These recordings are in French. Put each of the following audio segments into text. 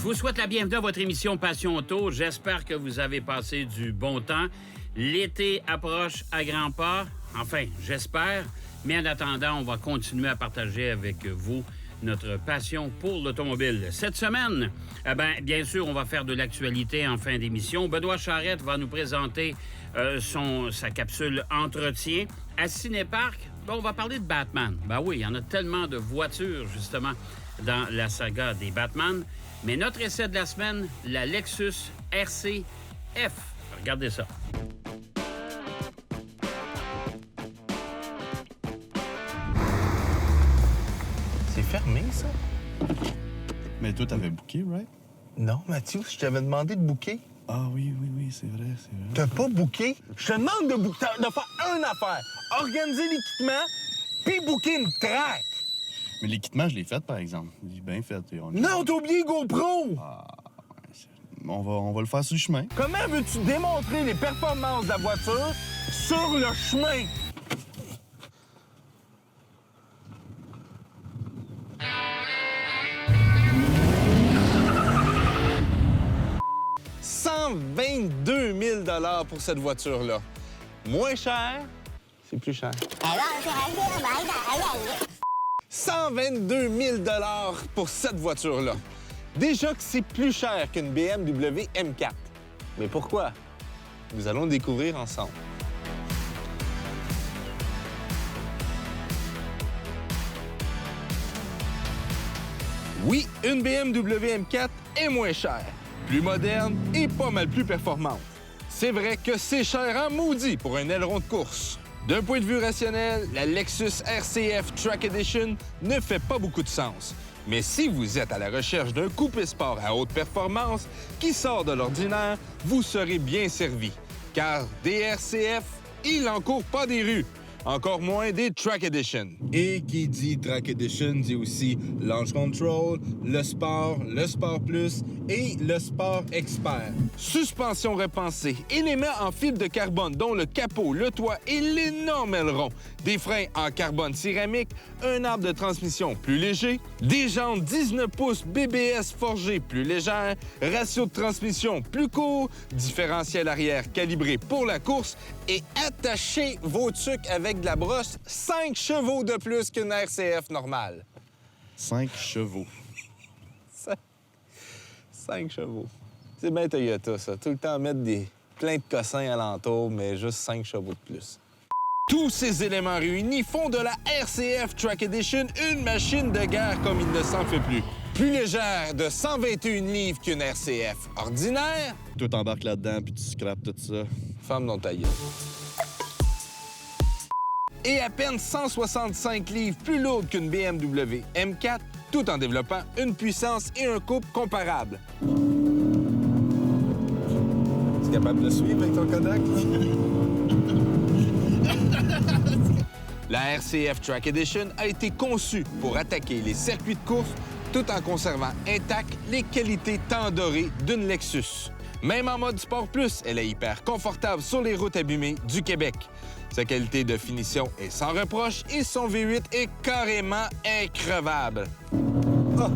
vous souhaite la bienvenue à votre émission Passion Auto. J'espère que vous avez passé du bon temps. L'été approche à grands pas. Enfin, j'espère. Mais en attendant, on va continuer à partager avec vous notre passion pour l'automobile. Cette semaine, bien sûr, on va faire de l'actualité en fin d'émission. Benoît Charette va nous présenter sa capsule entretien. À Cinéparc, on va parler de Batman. Ben oui, il y en a tellement de voitures, justement, dans la saga des Batman. Mais notre essai de la semaine, la Lexus RCF. Regardez ça. C'est fermé, ça? Mais toi, t'avais booké, right? Non, Mathieu, je t'avais demandé de booker. Ah oui, c'est vrai. T'as pas booké? Je te demande de faire une affaire. Organiser l'équipement, puis booker une track. Mais l'équipement, je l'ai fait, par exemple. J'ai bien fait. Non, t'as oublié GoPro! On va le faire sur le chemin. Comment veux-tu démontrer les performances de la voiture sur le chemin? $122 000 pour cette voiture-là. Moins cher, c'est plus cher. 122 000 pour cette voiture-là. Déjà que c'est plus cher qu'une BMW M4. Mais pourquoi? Nous allons le découvrir ensemble. Oui, une BMW M4 est moins chère, plus moderne et pas mal plus performante. C'est vrai que c'est cher en maudit pour un aileron de course. D'un point de vue rationnel, la Lexus RCF Track Edition ne fait pas beaucoup de sens. Mais si vous êtes à la recherche d'un coupé sport à haute performance qui sort de l'ordinaire, vous serez bien servi. Car des RCF, il n'en court pas des rues. Encore moins des Track Edition. Et qui dit Track Edition dit aussi Launch Control, le Sport Plus et le Sport Expert. Suspension repensée, éléments en fibre de carbone dont le capot, le toit et l'énorme aileron. Des freins en carbone céramique, un arbre de transmission plus léger, des jantes 19 pouces BBS forgées plus légères, ratio de transmission plus court, différentiel arrière calibré pour la course et attachez vos trucs avec de la brosse 5 chevaux de plus qu'une RCF normale. 5 chevaux. 5 chevaux. C'est bien Toyota, ça. Tout le temps mettre plein de cossins alentour, mais juste 5 chevaux de plus. Tous ces éléments réunis font de la RCF Track Edition une machine de guerre comme il ne s'en fait plus. Plus légère de 121 livres qu'une RCF ordinaire. Toi, t'embarques là-dedans, puis tu scrapes tout ça. Femme dans ta gueule. Et à peine 165 livres plus lourde qu'une BMW M4, tout en développant une puissance et un couple comparables. Tu es capable de suivre avec ton Kodak? La RCF Track Edition a été conçue pour attaquer les circuits de course tout en conservant intactes les qualités tant dorées d'une Lexus. Même en mode Sport Plus, elle est hyper confortable sur les routes abîmées du Québec. Sa qualité de finition est sans reproche et son V8 est carrément increvable. Ah!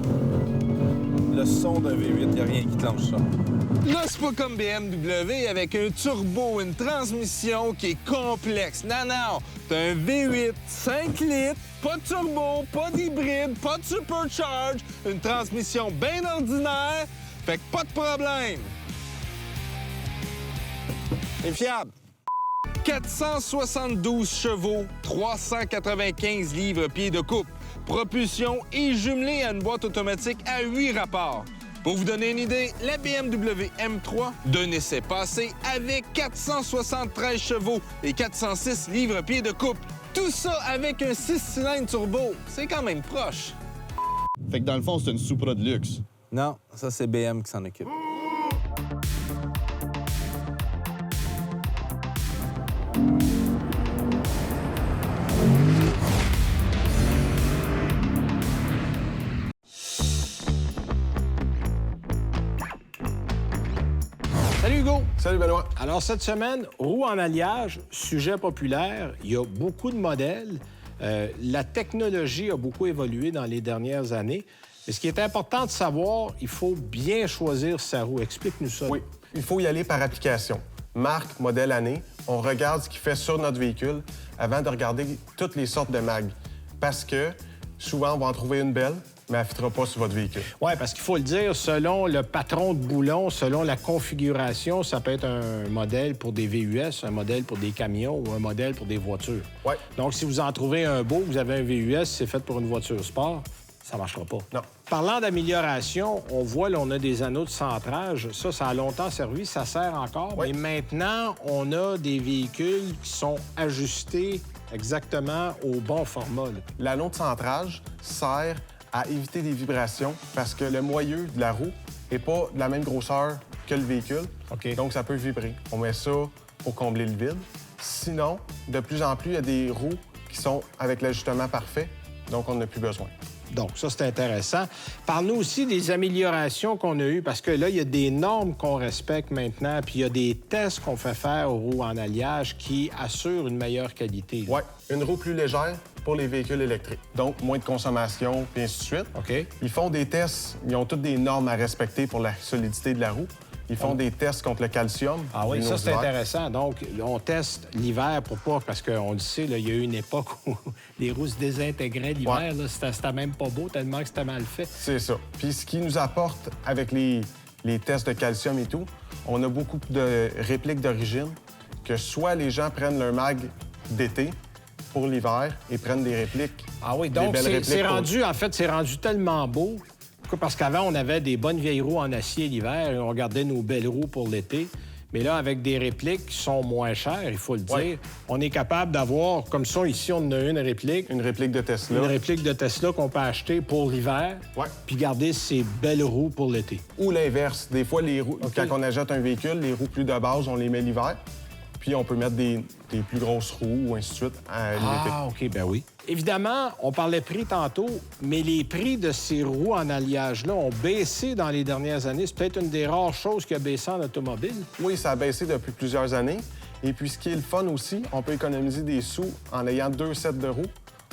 Le son d'un V8, il n'y a rien qui clenche ça. Là, c'est pas comme BMW avec un turbo, une transmission qui est complexe. Non. T'as un V8, 5 litres, pas de turbo, pas d'hybride, pas de supercharge, une transmission bien ordinaire. Fait que pas de problème. C'est fiable. 472 chevaux, 395 livres-pieds de couple. Propulsion et jumelée à une boîte automatique à 8 rapports. Pour vous donner une idée, la BMW M3 d'un essai passé avec 473 chevaux et 406 livres-pieds de couple. Tout ça avec un 6 cylindres turbo. C'est quand même proche. Fait que dans le fond, c'est une Supra de luxe. Non, ça c'est BM qui s'en occupe. Salut Hugo! Salut Benoît. Alors cette semaine, roues en alliage, sujet populaire, il y a beaucoup de modèles. La technologie a beaucoup évolué dans les dernières années. Mais ce qui est important de savoir, il faut bien choisir sa roue. Explique-nous ça. Oui, il faut y aller par application. Marque, modèle, année. On regarde ce qu'il fait sur notre véhicule avant de regarder toutes les sortes de mags. Parce que souvent, on va en trouver une belle, mais elle ne fitera pas sur votre véhicule. Oui, parce qu'il faut le dire, selon le patron de boulon, selon la configuration, ça peut être un modèle pour des VUS, un modèle pour des camions ou un modèle pour des voitures. Oui. Donc, si vous en trouvez un beau, vous avez un VUS, c'est fait pour une voiture sport, ça ne marchera pas. Non. Parlant d'amélioration, on voit, là, on a des anneaux de centrage. Ça a longtemps servi, ça sert encore. Oui. Mais maintenant, on a des véhicules qui sont ajustés exactement au bon format. Là. L'anneau de centrage sert à éviter des vibrations parce que le moyeu de la roue n'est pas de la même grosseur que le véhicule. OK. Donc, ça peut vibrer. On met ça pour combler le vide. Sinon, de plus en plus, il y a des roues qui sont avec l'ajustement parfait, donc on n'a plus besoin. Donc, ça, c'est intéressant. Parle-nous aussi des améliorations qu'on a eues, parce que là, il y a des normes qu'on respecte maintenant, puis il y a des tests qu'on fait faire aux roues en alliage qui assurent une meilleure qualité. Oui, une roue plus légère pour les véhicules électriques. Donc, moins de consommation, puis ainsi de suite. OK. Ils font des tests, ils ont toutes des normes à respecter pour la solidité de la roue. Ils font des tests contre le calcium. Ah oui, ça, c'est l'hiver. intéressant. Donc, on teste l'hiver pour pas... Parce qu'on le sait, là, il y a eu une époque où les roues se désintégraient l'hiver. Là, c'était même pas beau tellement que c'était mal fait. C'est ça. Puis ce qui nous apporte avec les tests de calcium et tout, on a beaucoup de répliques d'origine que soit les gens prennent leur mag d'été pour l'hiver et prennent des répliques. Ah oui, des donc belles répliques c'est pour- rendu, en fait, c'est rendu tellement beau. Pourquoi? Parce qu'avant, on avait des bonnes vieilles roues en acier l'hiver et on gardait nos belles roues pour l'été. Mais là, avec des répliques qui sont moins chères, il faut le dire, Ouais. on est capable d'avoir, comme ça, ici, on en a une réplique. Une réplique de Tesla. Une réplique de Tesla qu'on peut acheter pour l'hiver, Ouais. puis garder ses belles roues pour l'été. Ou l'inverse. Des fois, les roues, quand on achète un véhicule, les roues plus de base, on les met l'hiver. Puis on peut mettre des plus grosses roues ou ainsi de suite à l'été. Ah, OK, ben oui. Évidemment, on parlait prix tantôt, mais les prix de ces roues en alliage-là ont baissé dans les dernières années. C'est peut-être une des rares choses qui a baissé en automobile. Oui, ça a baissé depuis plusieurs années. Et puis, ce qui est le fun aussi, on peut économiser des sous en ayant 2 sets de roues.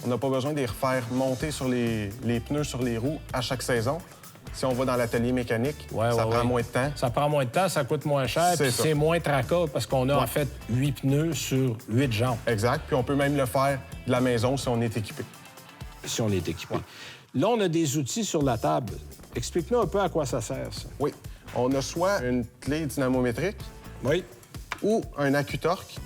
On n'a pas besoin de les refaire monter sur les pneus sur les roues à chaque saison. Si on va dans l'atelier mécanique, ça prend moins de temps. Ça prend moins de temps, ça coûte moins cher, C'est puis ça. c'est moins tracas parce qu'on a en fait 8 pneus sur 8 jambes, Exact. Puis on peut même le faire de la maison si on est équipé. si on est équipé. Là, on a des outils sur la table. Explique-nous un peu à quoi ça sert, ça. Oui. On a soit une clé dynamométrique Oui. ou un accu-torque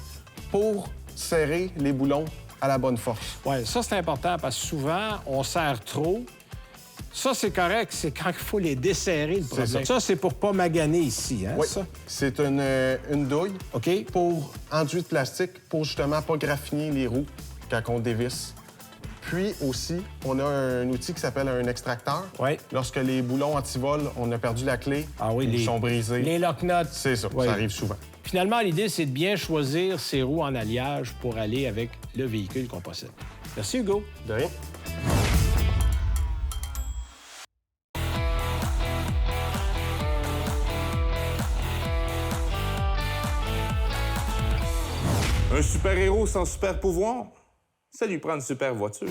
pour serrer les boulons à la bonne force. Oui, ça, c'est important parce que souvent, on serre trop. Ça, c'est correct, c'est quand il faut les desserrer, le problème. ça. Ça, c'est pour pas maganer ici, hein, Oui. ça? C'est une douille OK? pour enduit de plastique pour justement pas graffiner les roues quand on dévisse. Puis aussi, on a un outil qui s'appelle un extracteur. Oui. Lorsque les boulons anti-vol, on a perdu la clé, Ah oui, ils sont brisés. Les lock nuts. C'est ça, Oui. ça arrive souvent. Finalement, l'idée, c'est de bien choisir ses roues en alliage pour aller avec le véhicule qu'on possède. Merci, Hugo. De rien. Un super-héros sans super-pouvoir, ça lui prend une super voiture.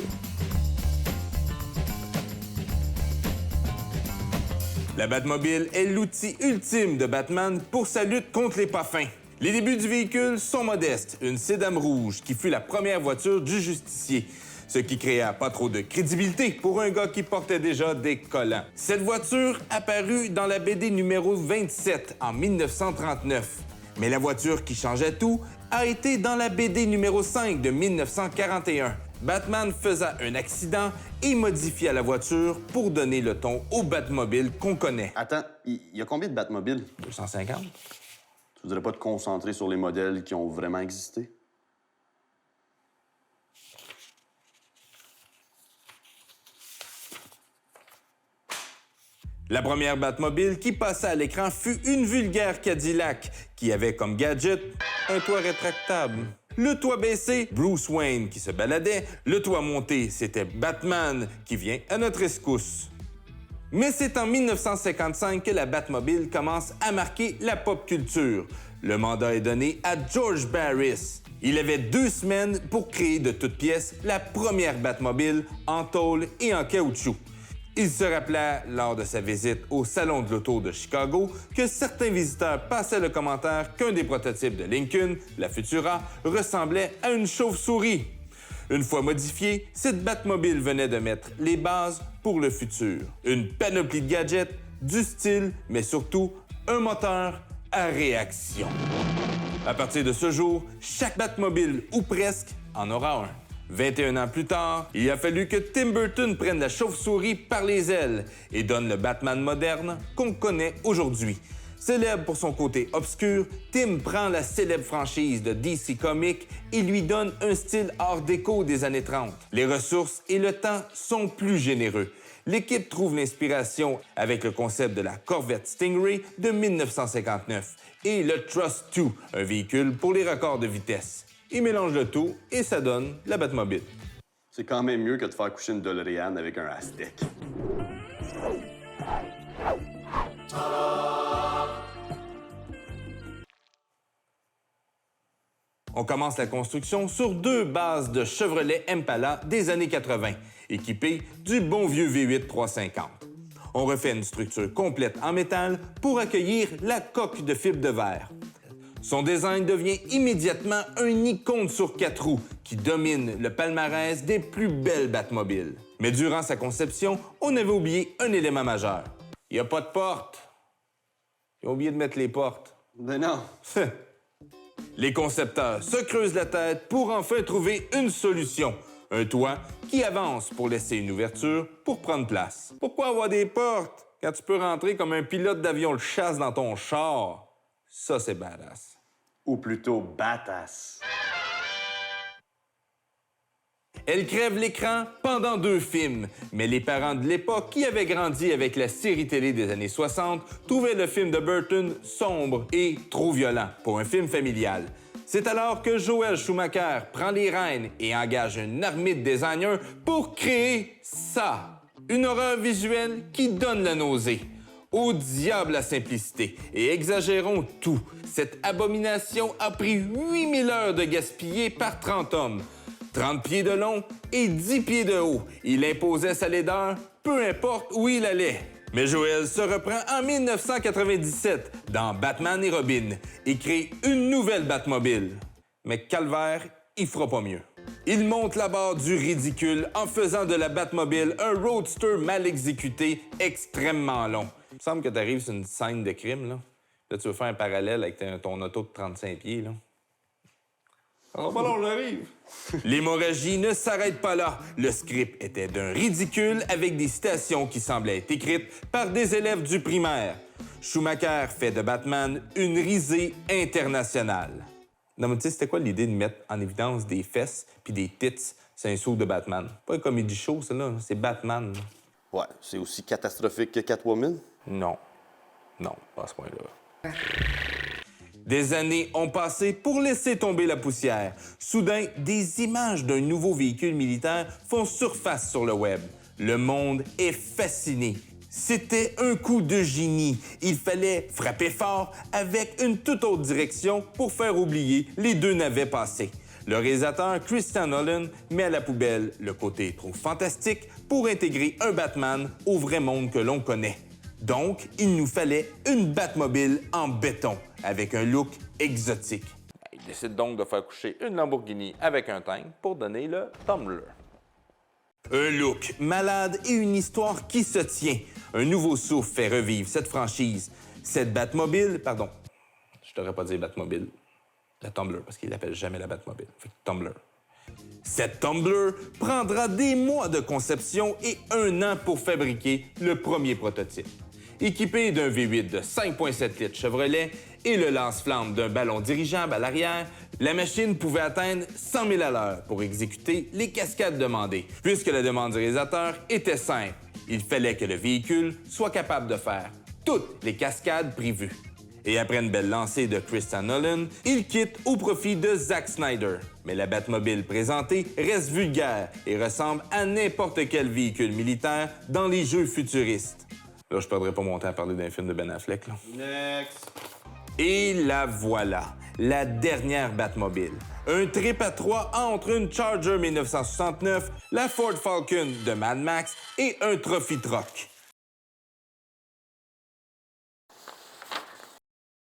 La Batmobile est l'outil ultime de Batman pour sa lutte contre les parfums. Les débuts du véhicule sont modestes, une sédame rouge qui fut la première voiture du justicier, ce qui créa pas trop de crédibilité pour un gars qui portait déjà des collants. Cette voiture apparut dans la BD numéro 27 en 1939. Mais la voiture qui changeait tout a été dans la BD numéro 5 de 1941. Batman faisait un accident et modifia la voiture pour donner le ton au Batmobile qu'on connaît. Attends, il y a combien de Batmobiles? 250? Tu voudrais pas te concentrer sur les modèles qui ont vraiment existé? La première Batmobile qui passa à l'écran fut une vulgaire Cadillac qui avait comme gadget un toit rétractable. Le toit baissé, Bruce Wayne qui se baladait. Le toit monté, c'était Batman qui vient à notre rescousse. Mais c'est en 1955 que la Batmobile commence à marquer la pop culture. Le mandat est donné à George Barris. Il avait 2 semaines pour créer de toutes pièces la première Batmobile en tôle et en caoutchouc. Il se rappela lors de sa visite au Salon de l'Auto de Chicago que certains visiteurs passaient le commentaire qu'un des prototypes de Lincoln, la Futura, ressemblait à une chauve-souris. Une fois modifiée, cette Batmobile venait de mettre les bases pour le futur. Une panoplie de gadgets, du style, mais surtout un moteur à réaction. À partir de ce jour, chaque Batmobile, ou presque, en aura un. 21 ans plus tard, il a fallu que Tim Burton prenne la chauve-souris par les ailes et donne le Batman moderne qu'on connaît aujourd'hui. Célèbre pour son côté obscur, Tim prend la célèbre franchise de DC Comics et lui donne un style art déco des années 30. Les ressources et le temps sont plus généreux. L'équipe trouve l'inspiration avec le concept de la Corvette Stingray de 1959 et le Trust 2, un véhicule pour les records de vitesse. Il mélange le tout et ça donne la Batmobile. C'est quand même mieux que de faire coucher une DeLorean avec un Aztec. On commence la construction sur 2 bases de Chevrolet Impala des années 80, équipées du bon vieux V8 350. On refait une structure complète en métal pour accueillir la coque de fibre de verre. Son design devient immédiatement un icône sur 4 roues qui domine le palmarès des plus belles Batmobiles. Mais durant sa conception, on avait oublié un élément majeur. Il n'y a pas de porte. Ils ont oublié de mettre les portes. Ben non. Les concepteurs se creusent la tête pour enfin trouver une solution. Un toit qui avance pour laisser une ouverture pour prendre place. Pourquoi avoir des portes quand tu peux rentrer comme un pilote d'avion de chasse dans ton char? Ça, c'est badass. Ou plutôt badass. Elle crève l'écran pendant 2 films, mais les parents de l'époque qui avaient grandi avec la série télé des années 60 trouvaient le film de Burton sombre et trop violent pour un film familial. C'est alors que Joel Schumacher prend les rênes et engage une armée de designers pour créer ça. Une horreur visuelle qui donne la nausée. Au diable la simplicité et exagérons tout. Cette abomination a pris 8000 heures de gaspillé par 30 hommes. 30 pieds de long et 10 pieds de haut. Il imposait sa laideur, peu importe où il allait. Mais Joel se reprend en 1997 dans Batman et Robin et crée une nouvelle Batmobile. Mais calvaire, il fera pas mieux. Il monte la barre du ridicule en faisant de la Batmobile un roadster mal exécuté extrêmement long. Il me semble que tu arrives sur une scène de crime, là. Là, tu veux faire un parallèle avec ton auto de 35 pieds, là. Alors, bon, j'arrive. L'hémorragie ne s'arrête pas là. Le script était d'un ridicule avec des citations qui semblaient être écrites par des élèves du primaire. Schumacher fait de Batman une risée internationale. Non, mais tu sais, c'était quoi l'idée de mettre en évidence des fesses puis des tits sur un saut de Batman? Pas un comédie show, ça, là. C'est Batman, là. Ouais, c'est aussi catastrophique que Catwoman. Non. Non, pas à ce point-là. Des années ont passé pour laisser tomber la poussière. Soudain, des images d'un nouveau véhicule militaire font surface sur le web. Le monde est fasciné. C'était un coup de génie. Il fallait frapper fort avec une toute autre direction pour faire oublier les 2 navets passés. Le réalisateur Christian Nolan met à la poubelle le côté trop fantastique pour intégrer un Batman au vrai monde que l'on connaît. Donc, il nous fallait une Batmobile en béton, avec un look exotique. Il décide donc de faire coucher une Lamborghini avec un tank pour donner le Tumbler. Un look malade et une histoire qui se tient. Un nouveau souffle fait revivre cette franchise. Cette Batmobile... Pardon, je t'aurais pas dit Batmobile. La Tumbler, parce qu'il l'appelle jamais la Batmobile. Fait que Tumbler. Cette Tumbler prendra des mois de conception et 1 an pour fabriquer le premier prototype. Équipé d'un V8 de 5,7 litres Chevrolet et le lance-flamme d'un ballon dirigeable à l'arrière, la machine pouvait atteindre 100 000 à l'heure pour exécuter les cascades demandées. Puisque la demande du réalisateur était simple, il fallait que le véhicule soit capable de faire toutes les cascades prévues. Et après une belle lancée de Christian Nolan, il quitte au profit de Zack Snyder. Mais la Batmobile présentée reste vulgaire et ressemble à n'importe quel véhicule militaire dans les jeux futuristes. Là, je perdrai pas mon temps à parler d'un film de Ben Affleck, là. Next. Et la voilà, la dernière Batmobile. Un trip à trois entre une Charger 1969, la Ford Falcon de Mad Max et un Trophy Truck.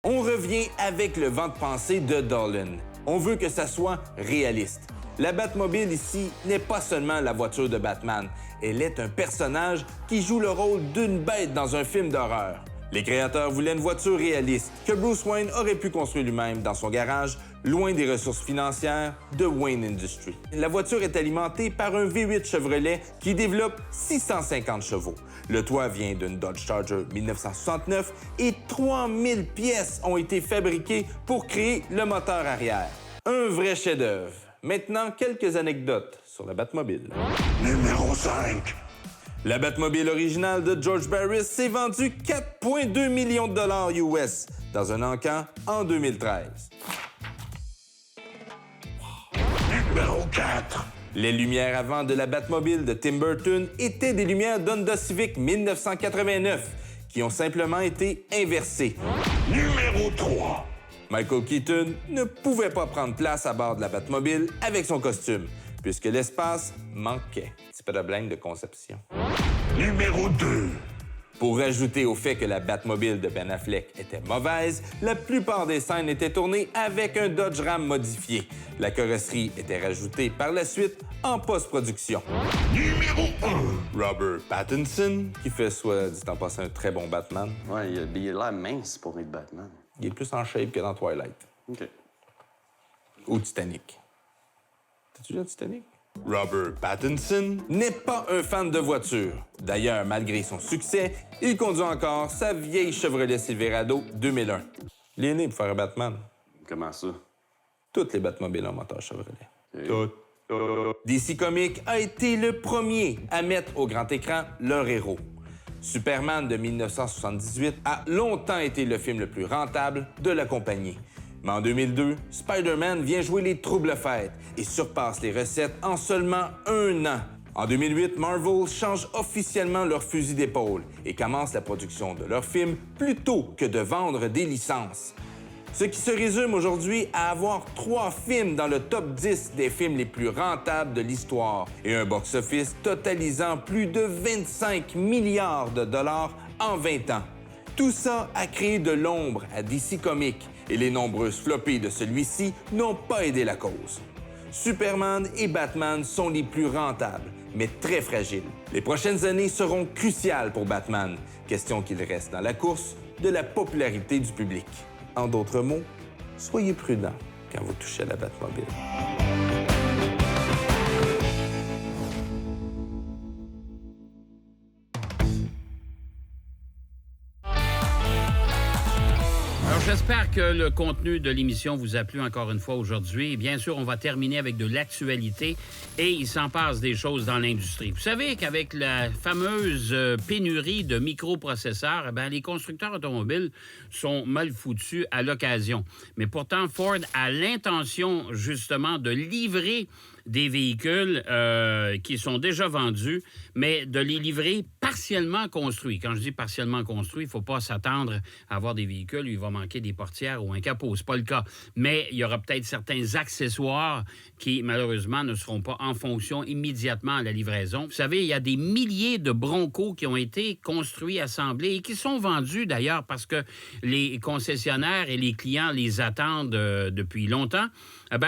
On revient avec le vent de pensée de Dolan. On veut que ça soit réaliste. La Batmobile ici n'est pas seulement la voiture de Batman, elle est un personnage qui joue le rôle d'une bête dans un film d'horreur. Les créateurs voulaient une voiture réaliste que Bruce Wayne aurait pu construire lui-même dans son garage, loin des ressources financières de Wayne Industries. La voiture est alimentée par un V8 Chevrolet qui développe 650 chevaux. Le toit vient d'une Dodge Charger 1969 et 3000 pièces ont été fabriquées pour créer le moteur arrière. Un vrai chef-d'œuvre. Maintenant, quelques anecdotes sur la Batmobile. Numéro 5. La Batmobile originale de George Barris s'est vendue 4,2 millions de dollars US dans un encan en 2013. Numéro 4. Les lumières avant de la Batmobile de Tim Burton étaient des lumières d'Honda Civic 1989 qui ont simplement été inversées. Numéro 3. Michael Keaton ne pouvait pas prendre place à bord de la Batmobile avec son costume, puisque l'espace manquait. Petit problème de conception. Numéro 2. Pour ajouter au fait que la Batmobile de Ben Affleck était mauvaise, la plupart des scènes étaient tournées avec un Dodge Ram modifié. La carrosserie était rajoutée par la suite en post-production. Numéro 1. Robert Pattinson, qui fait, soit dit en passant, un très bon Batman. Ouais, il a l'air mince pour être Batman. Il est plus en shape que dans Twilight. OK. Ou Titanic. T'as-tu déjà Titanic? Robert Pattinson n'est pas un fan de voitures. D'ailleurs, malgré son succès, il conduit encore sa vieille Chevrolet Silverado 2001. Il est né pour faire un Batman. Comment ça? Toutes les Batmobiles ont moteur Chevrolet. Et- Toutes. DC Comics a été le premier à mettre au grand écran leur héros. Superman de 1978 a longtemps été le film le plus rentable de la compagnie. Mais en 2002, Spider-Man vient jouer les troubles fêtes et surpasse les recettes en seulement un an. En 2008, Marvel change officiellement leur fusil d'épaule et commence la production de leurs films plutôt que de vendre des licences. Ce qui se résume aujourd'hui à avoir 3 films dans le top 10 des films les plus rentables de l'histoire et un box-office totalisant plus de 25 milliards de dollars en 20 ans. Tout ça a créé de l'ombre à DC Comics et les nombreuses flopées de celui-ci n'ont pas aidé la cause. Superman et Batman sont les plus rentables, mais très fragiles. Les prochaines années seront cruciales pour Batman, question qu'il reste dans la course de la popularité du public. En d'autres mots, soyez prudents quand vous touchez à la Batmobile. Alors, j'espère que le contenu de l'émission vous a plu encore une fois aujourd'hui. Bien sûr, on va terminer avec de l'actualité et il s'en passe des choses dans l'industrie. Vous savez qu'avec la fameuse pénurie de microprocesseurs, les constructeurs automobiles sont mal foutus à l'occasion. Mais pourtant, Ford a l'intention, justement, de livrer des véhicules qui sont déjà vendus, mais de les livrer partiellement construits. Quand je dis partiellement construits, il ne faut pas s'attendre à avoir des véhicules où il va manquer des portières ou un capot. Ce n'est pas le cas. Mais il y aura peut-être certains accessoires qui, malheureusement, ne seront pas en fonction immédiatement à la livraison. Vous savez, il y a des milliers de Broncos qui ont été construits, assemblés et qui sont vendus, d'ailleurs, parce que les concessionnaires et les clients les attendent depuis longtemps.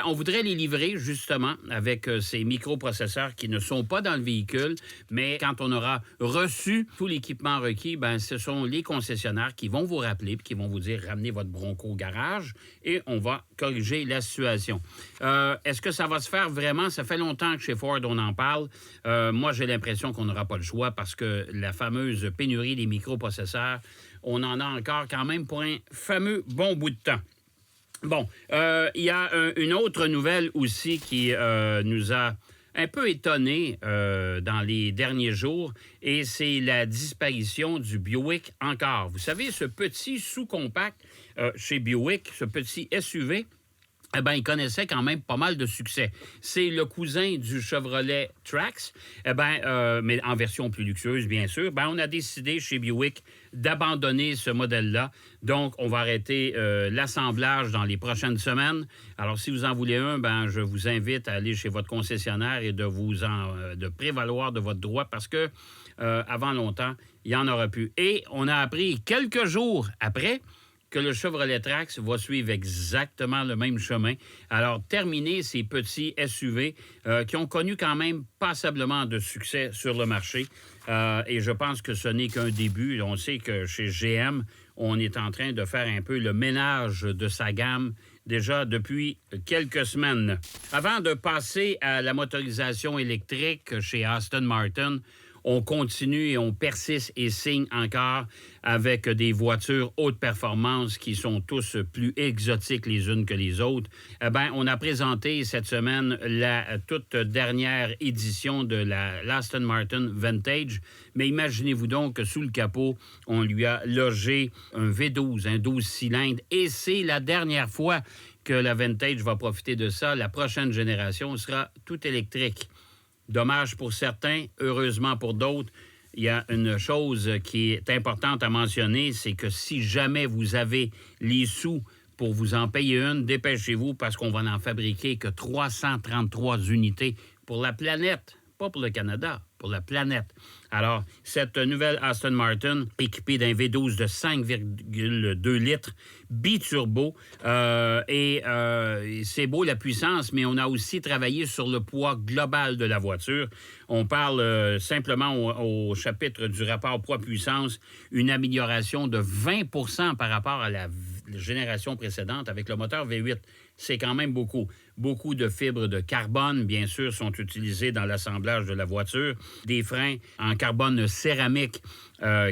On voudrait les livrer, justement, avec ces microprocesseurs qui ne sont pas dans le véhicule, mais quand on aura reçu tout l'équipement requis, ce sont les concessionnaires qui vont vous rappeler et qui vont vous dire « ramenez votre Bronco au garage » et on va corriger la situation. Est-ce que ça va se faire vraiment? Ça fait longtemps que chez Ford, on en parle. Moi, j'ai l'impression qu'on n'aura pas le choix parce que la fameuse pénurie des microprocesseurs, on en a encore quand même pour un fameux bon bout de temps. Bon, il y a une autre nouvelle aussi qui nous a un peu étonnés dans les derniers jours, et c'est la disparition du Buick Encore. Vous savez, ce petit sous-compact chez Buick, ce petit SUV, eh bien, il connaissait quand même pas mal de succès. C'est le cousin du Chevrolet Trax, mais en version plus luxueuse, bien sûr. On a décidé chez Buick d'abandonner ce modèle-là. Donc, on va arrêter l'assemblage dans les prochaines semaines. Alors, si vous en voulez un, je vous invite à aller chez votre concessionnaire et de prévaloir de votre droit parce que avant longtemps, il n'y en aura plus. Et on a appris quelques jours après que le Chevrolet Trax va suivre exactement le même chemin. Alors, terminer ces petits SUV qui ont connu quand même passablement de succès sur le marché. Et je pense que ce n'est qu'un début. On sait que chez GM, on est en train de faire un peu le ménage de sa gamme déjà depuis quelques semaines. Avant de passer à la motorisation électrique chez Aston Martin, on continue et on persiste et signe encore avec des voitures haute performance qui sont tous plus exotiques les unes que les autres. On a présenté cette semaine la toute dernière édition de l'Aston Martin Vantage. Mais imaginez-vous donc que sous le capot, on lui a logé un V12, un 12 cylindres. Et c'est la dernière fois que la Vantage va profiter de ça. La prochaine génération sera tout électrique. Dommage pour certains, heureusement pour d'autres. Il y a une chose qui est importante à mentionner, c'est que si jamais vous avez les sous pour vous en payer une, dépêchez-vous parce qu'on va n'en fabriquer que 333 unités pour la planète, pas pour le Canada, pour la planète. Alors, cette nouvelle Aston Martin, équipée d'un V12 de 5,2 litres, biturbo, c'est beau la puissance, mais on a aussi travaillé sur le poids global de la voiture. On parle simplement au chapitre du rapport poids-puissance, une amélioration de 20 % par rapport à la génération précédente avec le moteur V8. C'est quand même beaucoup. Beaucoup de fibres de carbone, bien sûr, sont utilisées dans l'assemblage de la voiture. Des freins en carbone céramique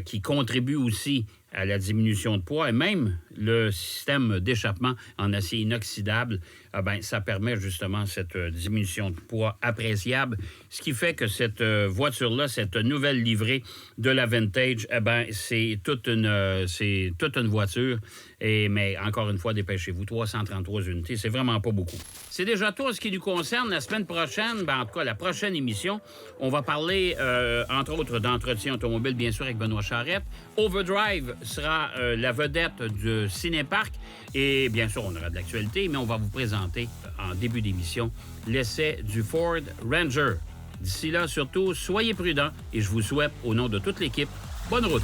qui contribuent aussi à la diminution de poids et même le système d'échappement en acier inoxydable, ça permet justement cette diminution de poids appréciable, ce qui fait que cette voiture-là, cette nouvelle livrée de la Vantage, c'est toute une voiture. Mais encore une fois, dépêchez-vous, 333 unités, c'est vraiment pas beaucoup. C'est déjà tout ce qui nous concerne. La semaine prochaine, en tout cas la prochaine émission, on va parler, entre autres, d'entretien automobile, bien sûr, avec Benoît Charette. Overdrive sera la vedette du Cinéparc. Et bien sûr, on aura de l'actualité, mais on va vous présenter en début d'émission l'essai du Ford Ranger. D'ici là, surtout, soyez prudents et je vous souhaite, au nom de toute l'équipe, bonne route.